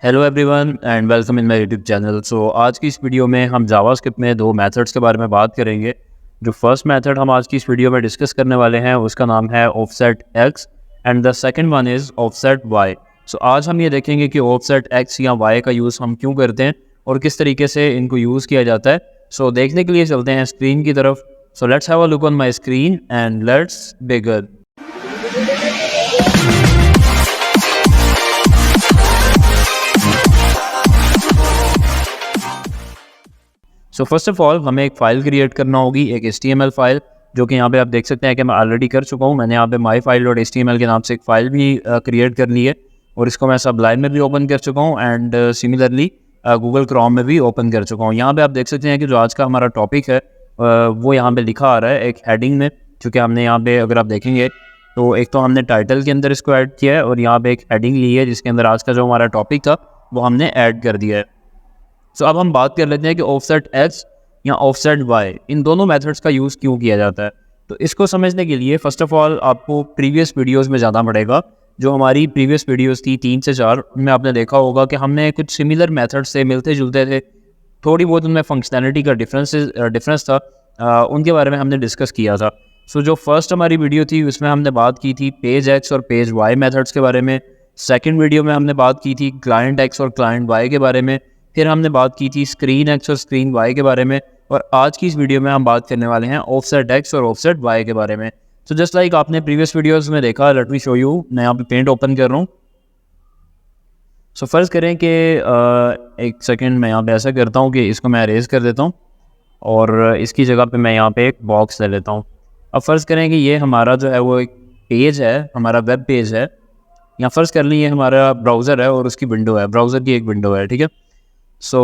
Hello everyone and welcome in my YouTube channel. So आज की इस वीडियो में हम जावास्क्रिप्ट में दो मेथड्स के बारे में बात करेंगे। जो फर्स्ट मेथड हम आज की इस वीडियो में डिस्कस करने वाले हैं उसका नाम है offset X and the second one is offset Y. So आज हम ये देखेंगे कि ऑफसेट एक्स या वाई का यूज़ हम क्यों करते हैं और किस तरीके से इनको यूज़ किया जाता है। सो देखने के लिए चलते हैं स्क्रीन की तरफ। So let's have a look on my screen and let's begin. So first of all हमें एक फ़ाइल क्रिएट करना होगी, एक HTML फाइल, जो कि यहाँ पे आप देख सकते हैं कि मैं ऑलरेडी कर चुका हूँ। मैंने यहाँ पे myfile.html के नाम से एक फ़ाइल भी क्रिएट कर ली है और इसको मैं सबलाइन में भी ओपन कर चुका हूँ एंड सिमिलरली गूगल क्रोम में भी ओपन कर चुका हूँ। यहाँ पे आप देख सकते हैं कि जो आज का हमारा टॉपिक है वो यहाँ पे लिखा आ रहा है एक हेडिंग में, चूँकि हमने यहाँ पे अगर आप देखेंगे तो एक तो हमने टाइटल के अंदर इसको ऐड किया है और यहाँ पे एक हेडिंग ली है जिसके अंदर आज का जो हमारा टॉपिक था वो हमने ऐड कर दिया है। सो अब हम बात कर लेते हैं कि ऑफसेट एक्स या ऑफसेट वाई इन दोनों मेथड्स का यूज़ क्यों किया जाता है। तो इसको समझने के लिए फ़र्स्ट ऑफ ऑल आपको प्रीवियस वीडियोस में जाना पड़ेगा। जो हमारी प्रीवियस वीडियोस थी 3 से 4, उनमें आपने देखा होगा कि हमने कुछ सिमिलर मेथड्स से मिलते जुलते थे, थोड़ी बहुत उनमें फंक्शनैलिटी का डिफरेंस था, उनके बारे में हमने डिस्कस किया था। सो जो फर्स्ट हमारी वीडियो थी उसमें हमने बात की थी पेज एक्स और पेज वाई मेथड्स के बारे में। सेकेंड वीडियो में हमने बात की थी क्लाइंट एक्स और क्लाइंट वाई के बारे में। फिर हमने बात की थी स्क्रीन एक्स और स्क्रीन वाई के बारे में। और आज की इस वीडियो में हम बात करने वाले हैं ऑफसेट एक्स और ऑफसेट वाई के बारे में। तो जस्ट लाइक आपने प्रीवियस वीडियोस में देखा, लेट मी शो यू। मैं यहाँ पे पेंट ओपन कर रहा हूँ। सो फर्ज करें कि एक सेकेंड मैं यहाँ पे ऐसा करता हूँ कि इसको मैं अरेज कर देता हूँ और इसकी जगह पे मैं यहाँ पे एक बॉक्स ले लेता हूँ। अब फ़र्ज़ करें कि ये हमारा जो है वो एक पेज है, हमारा वेब पेज है, या फ़र्ज़ कर लीजिए हमारा ब्राउज़र है और उसकी विंडो है, ब्राउज़र की एक विंडो है, ठीक है। सो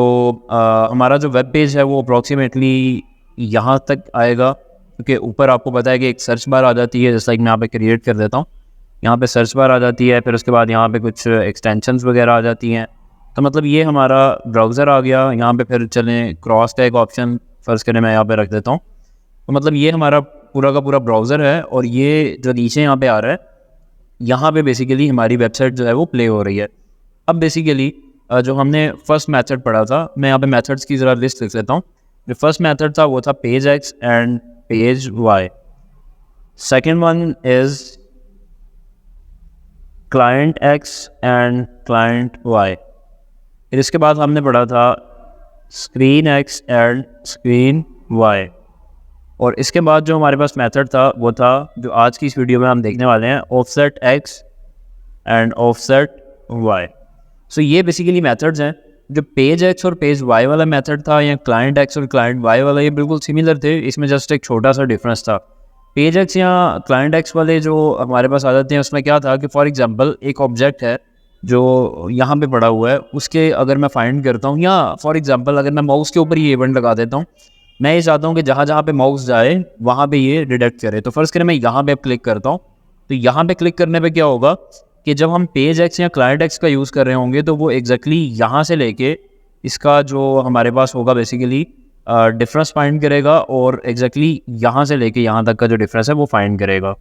हमारा जो वेब पेज है वो अप्रॉक्सीमेटली यहाँ तक आएगा, क्योंकि ऊपर आपको पता है कि एक सर्च बार आ जाती है। जैसा कि मैं यहाँ पे क्रिएट कर देता हूँ, यहाँ पे सर्च बार आ जाती है, फिर उसके बाद यहाँ पे कुछ एक्सटेंशंस वगैरह आ जाती हैं। तो मतलब ये हमारा ब्राउज़र आ गया। यहाँ पे फिर चलें क्रॉस का एक ऑप्शन फ़र्ज़ करें मैं यहाँ पे रख देता हूँ। तो मतलब ये हमारा पूरा का पूरा ब्राउज़र है और ये जो नीचे यहाँ पे आ रहा है, यहाँ पे बेसिकली हमारी वेबसाइट जो है वो प्ले हो रही है। अब बेसिकली जो हमने फर्स्ट मेथड पढ़ा था, मैं यहाँ पे मेथड्स की ज़रा लिस्ट लिख लेता हूँ। जो फर्स्ट मेथड था वो था page x and page y. Second one is client x and client y. फिर इसके बाद हमने पढ़ा था screen x and screen y. और इसके बाद जो हमारे पास मेथड था वो था जो आज की इस वीडियो में हम देखने वाले हैं, offset X and offset Y. So ये बेसिकली मेथड्स हैं। जो पेज एक्स और पेज वाई वाला मेथड था या क्लाइंट एक्स और क्लाइंट वाई वाला, ये बिल्कुल सिमिलर थे, इसमें जस्ट एक छोटा सा डिफरेंस था। पेज एक्स या क्लाइंट एक्स वाले जो हमारे पास आ जाते हैं उसमें क्या था कि फॉर एग्जांपल एक ऑब्जेक्ट है जो यहाँ पे पड़ा हुआ है, उसके अगर मैं फाइंड करता हूँ, या फॉर एग्जांपल अगर मैं माउस के ऊपर ये इवेंट लगा देता हूँ, मैं ये चाहता हूँ कि जहाँ जहाँ पे माउस जाए वहाँ पे ये डिटेक्ट करे। तो फर्स्ट करें मैं यहाँ पे क्लिक करता हूँ, तो यहाँ पे क्लिक करने पे क्या होगा कि जब हम पेज एक्स या क्लाइंट एक्स का यूज़ कर रहे होंगे तो वो एग्जैक्टली यहाँ से लेके इसका जो हमारे पास होगा बेसिकली डिफरेंस फाइंड करेगा और एग्जैक्टली यहाँ से लेके यहाँ तक का जो डिफरेंस है वो फाइंड करेगा।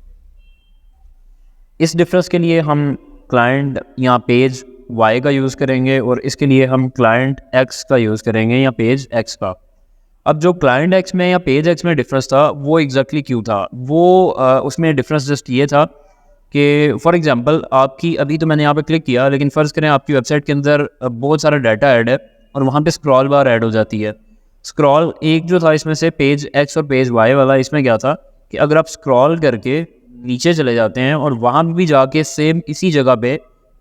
इस डिफरेंस के लिए हम क्लाइंट या पेज वाई का यूज़ करेंगे और इसके लिए हम क्लाइंट एक्स का यूज़ करेंगे या पेज एक्स का। अब जो क्लाइंट एक्स में या पेज एक्स में डिफरेंस था वो एग्जैक्टली क्यों था, वो उसमें डिफरेंस जस्ट ये था कि फॉर एग्जांपल आपकी, अभी तो मैंने यहाँ पे क्लिक किया, लेकिन फ़र्ज़ करें आपकी वेबसाइट के अंदर बहुत सारा डाटा ऐड है और वहाँ पे स्क्रॉल बार ऐड हो जाती है। स्क्रॉल एक जो था इसमें से पेज एक्स और पेज वाई वाला, इसमें क्या था कि अगर आप स्क्रॉल करके नीचे चले जाते हैं और वहाँ भी जाके सेम इसी जगह पे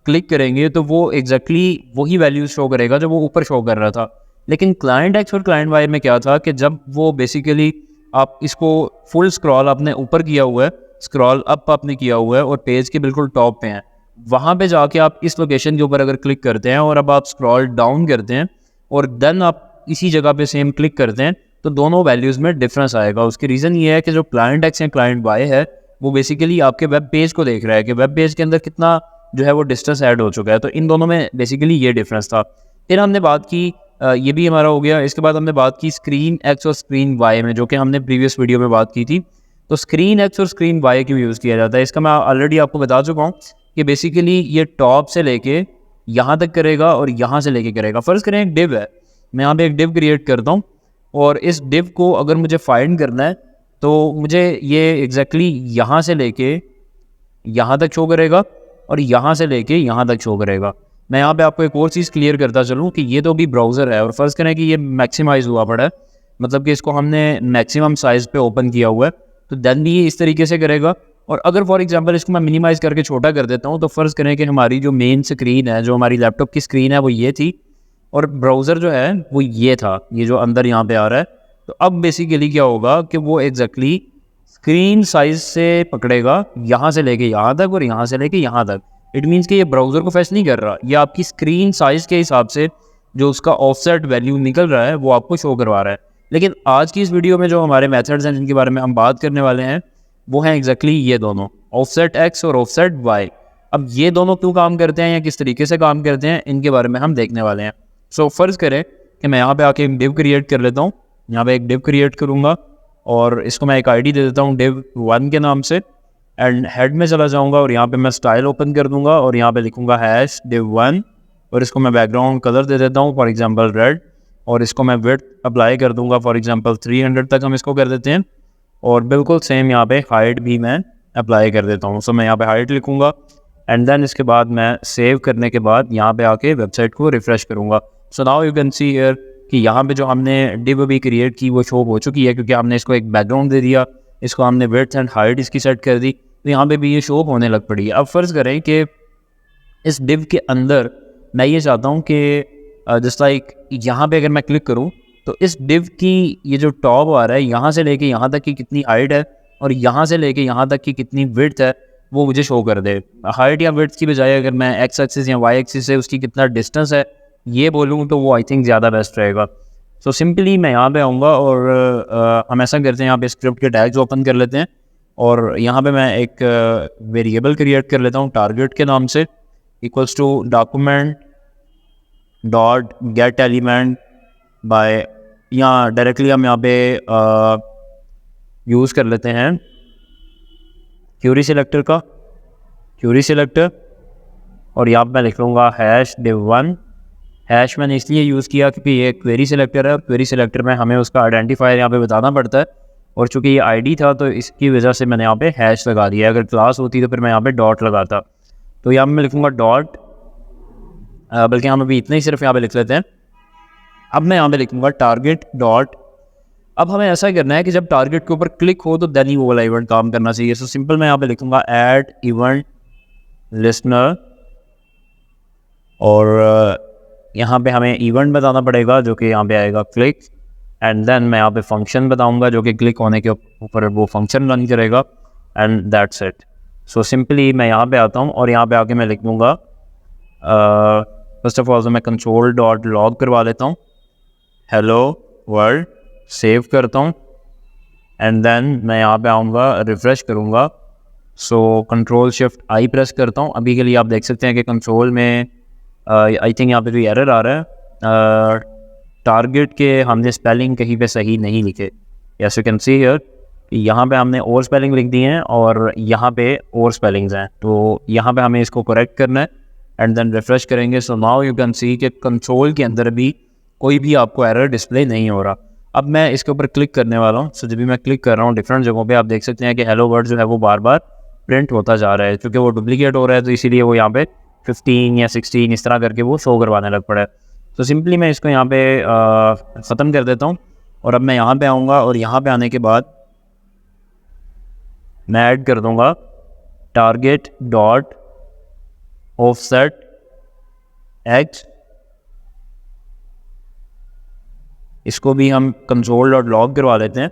क्लिक करेंगे तो वो एग्जैक्टली वही वैल्यूज़ शो करेगा जो वो ऊपर शो कर रहा था। लेकिन क्लाइंट एक्स और क्लाइंट वाई में क्या था कि जब वो बेसिकली आप इसको फुल स्क्रॉल आपने ऊपर किया हुआ है, स्क्रॉल अप आपने किया हुआ है और पेज के बिल्कुल टॉप पे हैं, वहाँ पे जाके आप इस लोकेशन के ऊपर अगर क्लिक करते हैं और अब आप स्क्रॉल डाउन करते हैं और देन आप इसी जगह पे सेम क्लिक करते हैं, तो दोनों वैल्यूज़ में डिफरेंस आएगा। उसकी रीज़न ये है कि जो क्लाइंट एक्स या क्लाइंट वाई है वो बेसिकली आपके वेब पेज को देख रहा है कि वेब पेज के अंदर कितना जो है वो डिस्टेंस ऐड हो चुका है। तो इन दोनों में बेसिकली ये डिफरेंस था। फिर हमने बात की, ये भी हमारा हो गया। इसके बाद हमने बात की स्क्रीन एक्स और स्क्रीन वाई में, जो कि हमने प्रीवियस वीडियो में बात की थी। तो स्क्रीन एक्स और स्क्रीन वाई क्यों यूज़ किया जाता है, इसका मैं ऑलरेडी आपको बता चुका हूँ कि बेसिकली ये टॉप से लेके यहाँ तक करेगा और यहाँ से लेके करेगा। फ़र्ज़ करें एक डिव है, मैं यहाँ पे एक डिव क्रिएट करता हूँ और इस डिव को अगर मुझे फाइंड करना है तो मुझे ये एग्जैक्टली यहाँ से लेके यहाँ तक शो करेगा और यहाँ से लेके यहाँ तक शो करेगा। मैं यहाँ पे आपको एक और चीज़ क्लियर करता चलूँ कि ये तो भी ब्राउज़र है और फ़र्ज़ करें कि ये मैक्सिमाइज़ हुआ पड़ा है, मतलब कि इसको हमने मैक्सिमम साइज़ पे ओपन किया हुआ है, तो देन भी ये इस तरीके से करेगा। और अगर फॉर एग्जांपल इसको मैं मिनिमाइज़ करके छोटा कर देता हूँ, तो फ़र्ज़ करें कि हमारी जो मेन स्क्रीन है, जो हमारी लैपटॉप की स्क्रीन है वो ये थी और ब्राउज़र जो है वो ये था, ये जो अंदर यहाँ पे आ रहा है। तो अब बेसिकली क्या होगा कि वो एग्जैक्टली स्क्रीन साइज से पकड़ेगा, यहाँ से लेके यहाँ तक और यहाँ से लेके यहाँ तक। इट मीन्स कि ये ब्राउज़र को फेच नहीं कर रहा, ये आपकी स्क्रीन साइज़ के हिसाब से जो उसका ऑफसेट वैल्यू निकल रहा है वो आपको शो करवा रहा है। लेकिन आज की इस वीडियो में जो हमारे मेथड्स हैं जिनके बारे में हम बात करने वाले हैं वो हैं एग्जैक्टली ये दोनों, ऑफसेट एक्स और ऑफसेट वाई। अब ये दोनों क्यों काम करते हैं या किस तरीके से काम करते हैं, इनके बारे में हम देखने वाले हैं। सो फ़र्ज़ करें कि मैं यहाँ पे आके एक डिव क्रिएट कर लेता हूँ, यहाँ पे एक डिव क्रिएट करूँगा और इसको मैं एक आईडी दे देता हूँ div1 के नाम से, एंड हेड में चला जाऊँगा और यहाँ पे मैं स्टाइल ओपन कर दूँगा और यहाँ पे लिखूँगा #div1 और इसको मैं बैकग्राउंड कलर दे देता हूँ फॉर एग्जांपल रेड, और इसको मैं विड्थ अप्लाई कर दूँगा फॉर एग्जांपल 300 तक हम इसको कर देते हैं, और बिल्कुल सेम यहाँ पे हाइट भी मैं अप्लाई कर देता हूँ। सो मैं यहाँ पे हाइट लिखूँगा एंड देन इसके बाद मैं सेव करने के बाद यहाँ पे आके वेबसाइट को रिफ़्रेश करूँगा। So now you can see here कि यहाँ पे जो हमने डिव अभी क्रिएट की वो शो हो चुकी है, क्योंकि हमने इसको एक बैकग्राउंड दे दिया, इसको हमने विड्थ एंड हाइट इसकी सेट कर दी, तो यहाँ पे भी ये शो होने लग पड़ी है। अब फ़र्ज़ करें कि इस डिव के अंदर मैं ये चाहता हूँ कि जस्ट लाइक यहाँ पे अगर मैं क्लिक करूँ तो इस डिव की ये जो टॉप आ रहा है यहाँ से लेके यहाँ तक की कितनी हाइट है और यहाँ से लेके यहाँ तक की कितनी विड्थ है वो मुझे शो कर दे। हाइट या विड्थ की बजाय अगर मैं एक्स एक्सिस या वाई एक्सिस से उसकी कितना डिस्टेंस है ये बोलूँ तो वो आई थिंक ज़्यादा बेस्ट रहेगा। सो सिंपली मैं यहाँ पे आऊँगा और हम ऐसा करते हैं, यहाँ पे स्क्रिप्ट के टैग्स ओपन कर लेते हैं और यहाँ पे मैं एक वेरिएबल क्रिएट कर लेता हूँ टारगेट के नाम से, equals to document dot get element by, यहाँ डायरेक्टली हम यहाँ पे यूज़ कर लेते हैं क्यूरी सिलेक्टर का, क्यूरी सिलेक्टर, और यहाँ पे मैं लिख लूँगा #div1। हैश मैंने इसलिए यूज़ किया क्योंकि ये क्वेरी सिलेक्टर है और क्वेरी सिलेक्टर में हमें उसका आइडेंटिफायर यहाँ पे बताना पड़ता है, और चूँकि ये आईडी था तो इसकी वजह से मैंने यहाँ पे हैश लगा दिया। अगर क्लास होती तो फिर मैं यहाँ पे डॉट लगाता। तो यहाँ पे मैं लिखूँगा डॉट, बल्कि हम अभी इतना ही सिर्फ यहाँ पे लिख लेते हैं। अब मैं यहाँ पे लिखूँगा टारगेट डॉट। अब हमें ऐसा करना है कि जब टारगेट के ऊपर क्लिक हो तो देन ही वो वाला इवेंट काम करना चाहिए। सो सिंपल मैं यहाँ पे लिखूँगा ऐड इवेंट लिस्टनर, और यहाँ पे हमें इवेंट बताना पड़ेगा जो कि यहाँ पे आएगा क्लिक, एंड देन मैं यहाँ पे फंक्शन बताऊँगा जो कि क्लिक होने के ऊपर वो फंक्शन रन करेगा, and that's it. So simply मैं यहाँ पे आता हूँ और यहाँ पे आके मैं लिख दूँगा फर्स्ट ऑफ ऑल तो मैं कंसोल डॉट लॉग करवा लेता हूँ हेलो वर्ल्ड, सेव करता हूँ एंड देन मैं यहाँ पे आऊँगा रिफ़्रेश करूँगा। सो कंट्रोल शिफ्ट आई प्रेस करता हूँ। अभी के लिए आप देख सकते हैं कि कंसोल में आई थिंक यहाँ पे कोई एरर आ रहा है, टारगेट के हमने स्पेलिंग कहीं पे सही नहीं लिखे। Yes you can see here यहाँ पे हमने और स्पेलिंग लिख दी हैं और यहाँ पे और स्पेलिंग्स हैं, तो यहाँ पे हमें इसको करेक्ट करना है एंड देन रिफ़्रेश करेंगे। सो नाउ यू कैन सी कि कंसोल के अंदर भी कोई भी आपको एरर डिस्प्ले नहीं हो रहा। अब मैं इसके ऊपर क्लिक करने वाला हूँ। सो जब भी मैं क्लिक कर रहा हूँ डिफरेंट जगहों पे आप देख सकते हैं कि हेलो वर्ड जो है वो बार बार प्रिंट होता जा रहा है, क्योंकि वो डुप्लीकेट हो रहा है तो इसीलिए वो यहाँ पे 15 या 16 इस तरह करके वो शो करवाने लग पड़ा है। तो सिंपली मैं इसको यहाँ पे ख़त्म कर देता हूँ और अब मैं यहाँ पे आऊँगा और यहाँ पे आने के बाद मैं ऐड कर दूँगा टारगेट डॉट ऑफसेट एक्स, इसको भी हम कंसोल डॉट लॉग करवा लेते हैं,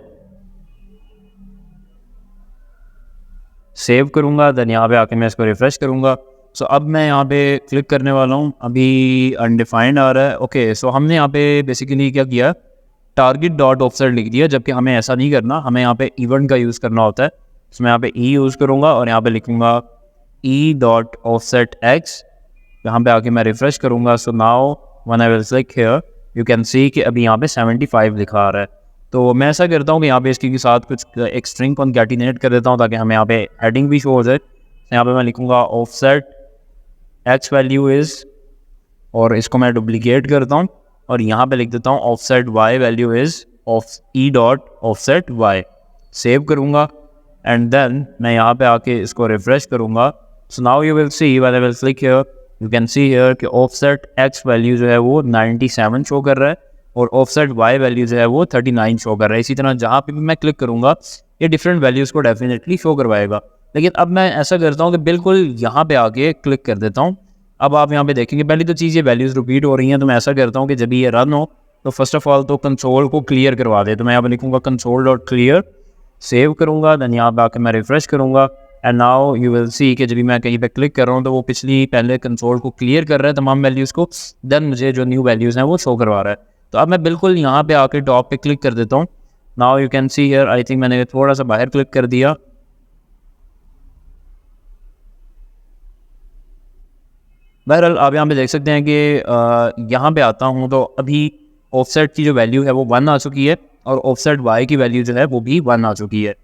सेव करूँगा, देन यहाँ पे आके मैं इसको रिफ़्रेश करूँगा। सो अब मैं यहाँ पे क्लिक करने वाला हूँ, अभी अनडिफाइंड आ रहा है। ओके सो हमने यहाँ पे बेसिकली क्या किया, टारगेट डॉट ऑफसेट लिख दिया, जबकि हमें ऐसा नहीं करना, हमें यहाँ पे इवेंट का यूज़ करना होता है। तो मैं यहाँ पे ई यूज़ करूँगा और यहाँ पे लिखूँगा ई डॉट ऑफसेट एक्स, यहाँ पे आके मैं रिफ़्रेश करूँगा। So now when I will click here you can सी कि अभी यहाँ पे 75 लिखा आ रहा है। तो मैं ऐसा करता हूँ कि यहाँ पे इसके के साथ कुछ एक स्ट्रिंग कॉन्कैटिनेट कर देता हूँ ताकि हमें यहाँ पे हेडिंग भी शो हो जाए। यहाँ पे मैं लिखूँगा ऑफसेट एक्स वैल्यू इज़ और इसको मैं डुप्लीकेट करता हूँ और यहाँ पे लिख देता हूँ offset y value is of e dot offset y. Save करूँगा एंड देन मैं यहाँ पे आके इसको रिफ्रेश करूँगा। So now you will see when I will click here, you can see here कि ऑफसेट एक्स वैल्यू जो है वो 97 शो कर रहा है और ऑफसेट वाई वैल्यू जो है वो 39 शो कर रहा है। इसी तरह जहाँ पे भी मैं क्लिक करूँगा ये डिफरेंट वैल्यूज़ को डेफिनेटली शो करवाएगा। लेकिन अब मैं ऐसा करता हूँ कि बिल्कुल यहाँ पे आके क्लिक कर देता हूँ। अब आप यहाँ पे देखेंगे पहली तो चीज़ ये वैल्यूज़ रिपीट हो रही हैं, तो मैं ऐसा करता हूँ कि जब ये रन हो तो फर्स्ट ऑफ ऑल तो कंसोल को क्लियर करवा दे। तो मैं यहाँ पे लिखूँगा कंसोल डॉट क्लियर, सेव करूँगा, देन यहाँ पे आके मैं रिफ्रेश करूँगा एंड नाउ यू विल सी कि जब भी मैं कहीं पे क्लिक कर रहा हूँ तो वो पिछली पहले कंसोल को क्लियर कर रहा है तमाम वैल्यूज़ को, देन मुझे जो न्यू वैल्यूज़ हैं वो शो करवा रहा है। तो अब मैं बिल्कुल यहाँ पे आके टॉप पे क्लिक कर देता हूँ। Now you can see here, I think मैंने थोड़ा सा बाहर क्लिक कर दिया। बहरहाल आप यहाँ पे देख सकते हैं कि यहाँ पे आता हूँ तो अभी ऑफसेट की जो वैल्यू है वो 1 आ चुकी है और ऑफसेट वाई की वैल्यू जो है वो भी 1 आ चुकी है।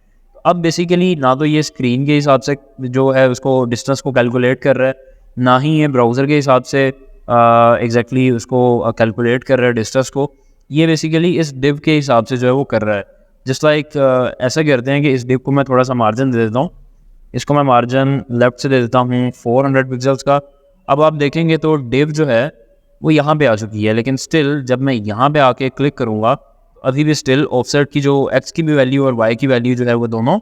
अब बेसिकली ना तो ये स्क्रीन के हिसाब से जो है उसको डिस्टेंस को कैलकुलेट कर रहा है, ना ही ये ब्राउज़र के हिसाब से एग्जैक्टली उसको कैलकुलेट कर रहा है डिस्टेंस को। ये बेसिकली इस डिव के हिसाब से जो है वो कर रहा है। जस्ट लाइक ऐसा करते हैं कि इस डिव को मैं थोड़ा सा मार्जिन दे देता हूँ। इसको मैं मार्जिन लेफ्ट से दे देता हूँ 400 पिक्सल्स का। अब आप देखेंगे तो डिव जो है वो यहाँ पे आ चुकी है, लेकिन स्टिल जब मैं यहाँ पे आके क्लिक करूँगा अभी भी स्टिल ऑफसेट की जो एक्स की भी वैल्यू और वाई की वैल्यू जो है वो दोनों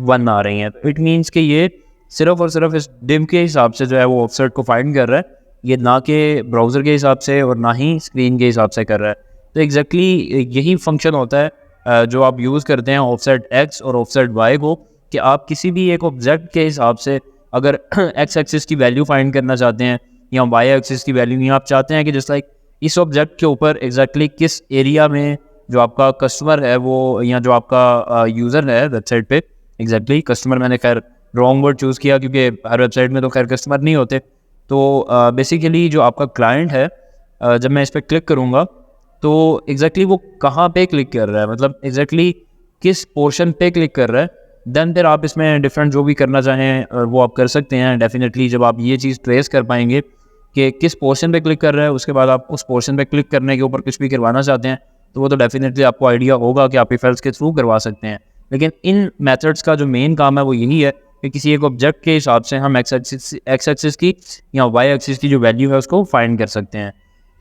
1 आ रही हैं। तो इट मीन्स कि ये सिर्फ और सिर्फ इस डिव के हिसाब से जो है वो ऑफसेट को फाइंड कर रहा है, ये ना कि ब्राउज़र के हिसाब से और ना ही स्क्रीन के हिसाब से कर रहा है। तो एग्जैक्टली यही फंक्शन होता है जो आप यूज़ करते हैं ऑफसेट एक्स और ऑफसेट वाई को, कि आप किसी भी एक ऑब्जेक्ट के हिसाब से अगर एक्स एक्सिस की वैल्यू फाइंड करना चाहते हैं या वाई एक्सिस की वैल्यू, या आप चाहते हैं कि जस्ट लाइक इस ऑब्जेक्ट के ऊपर एग्जैक्टली किस एरिया में जो आपका कस्टमर है वो या जो आपका यूज़र है वेबसाइट पे, एग्जैक्टली कस्टमर मैंने खैर रॉन्ग वर्ड चूज़ किया क्योंकि हर वेबसाइट में तो खैर कस्टमर नहीं होते। तो बेसिकली जो आपका क्लाइंट है जब मैं इस पर क्लिक करूँगा तो एग्जैक्टली वो कहाँ पे क्लिक कर रहा है, मतलब एग्जैक्टली किस पोर्शन पे क्लिक कर रहा है, देन फिर आप इसमें डिफरेंट जो भी करना चाहें वो आप कर सकते हैं। डेफिनेटली जब आप ये चीज़ ट्रेस कर पाएंगे कि किस पोर्शन पे क्लिक कर रहा है, उसके बाद आप उस पोर्शन पे क्लिक करने के ऊपर कुछ भी करवाना चाहते हैं तो वो तो डेफिनेटली आपको आइडिया होगा कि आप इफ एल्स के थ्रू करवा सकते हैं। लेकिन इन मेथड्स का जो मेन काम है वो यही है कि किसी एक ऑब्जेक्ट के हिसाब से हम एक्स एक्सिस की या वाई एक्सिस की जो वैल्यू है उसको फाइंड कर सकते हैं।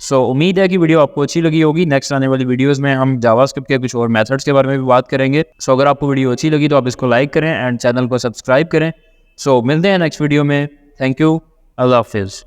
सो उम्मीद है कि वीडियो आपको अच्छी लगी होगी। नेक्स्ट आने वाली वीडियोस में हम जावास्क्रिप्ट के कुछ और मेथड्स के बारे में भी बात करेंगे। सो अगर आपको वीडियो अच्छी लगी तो आप इसको लाइक करें एंड चैनल को सब्सक्राइब करें। सो मिलते हैं नेक्स्ट वीडियो में। थैंक यू, अल्लाह हाफिज़।